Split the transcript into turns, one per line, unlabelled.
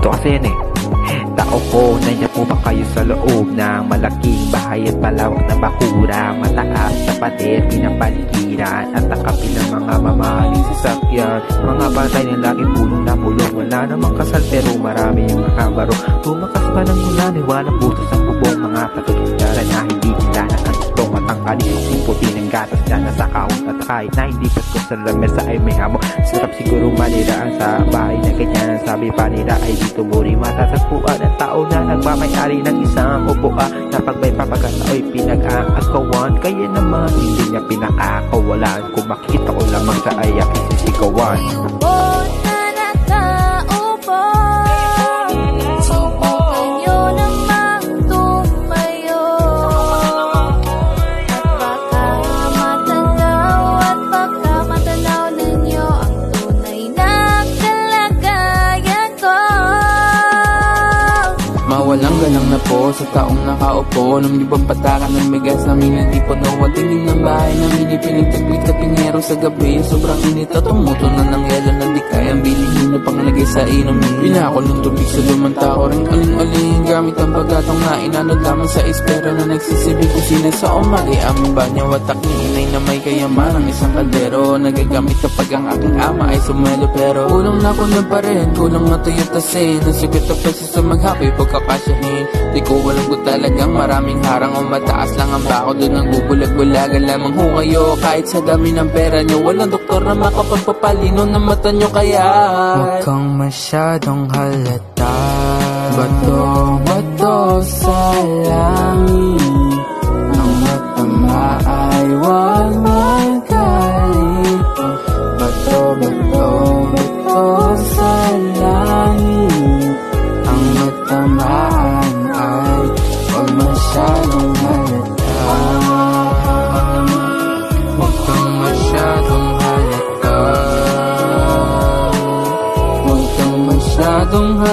Dito kasi yan eh. Tao po, nandiyan po ba kayo sa loob ng malaking bahay at palawak na bakura? Mataas na pader, pinapaligiran at nakapil ng mga mamahaling sasakyan. Mga bantay na lagi pulong na pulong. Wala namang kasal pero marami yung nakabaro. Tumakas pa ng ulan, walang butos ang bubong. Mga patututyaran na hindi nila nakantong at ang kalisong puti ng gatas na nasa kahon. At kahit na hindi pasko sa lamesa ay may amo. Sarap siguro maniraan sa bahay na ganyan. Ang sabi pa nila ay dito muri matatagpuan ang tao na nagmamayari ng isang upuan na pag may papagatao'y pinag-aagawan. Kaya naman hindi niya pinakakawalan. Kung makikita ko lamang sa ayak isisigawan.
Mawalang galang na po sa taong nakaupo nung libang patakan ng bigas namin hindi puno. At tingin ng bahay namin ipinagtagpit kapingero sa gabi. Sobrang init at tumuto na ng yelo na di kayang bilhin na pangalagay sa inumin. Pinakol ng tubig sa lumanta ko rin aling-aling gamit ang bagatong na inanod lamang sa espera na nagsisibig kusina sa umali. Aming banyo at inay na may kayaman ang isang kaldero. Nagagamit kapag ang aking ama ay sumelo pero kulang na kulang pa rin, kulang na tuyutasin. Nasugat na peso sa maghapi pagkakasyahin. Di ko alam ko talagang maraming harang o mataas lang ang bako doon ang bubulag-bulagan lamang ho kayo. Kahit sa dami ng pera nyo, walang doktor na makapagpapalino ng mata nyo kaya
huwag kang masyadong halata.
Bato sa langit,
ang matama ay huwag magkalito. Bato sa langit, ang matamaan ay huwag masyadong halata.
huwag kang masyadong halata.
Huwag kang masyadong halata.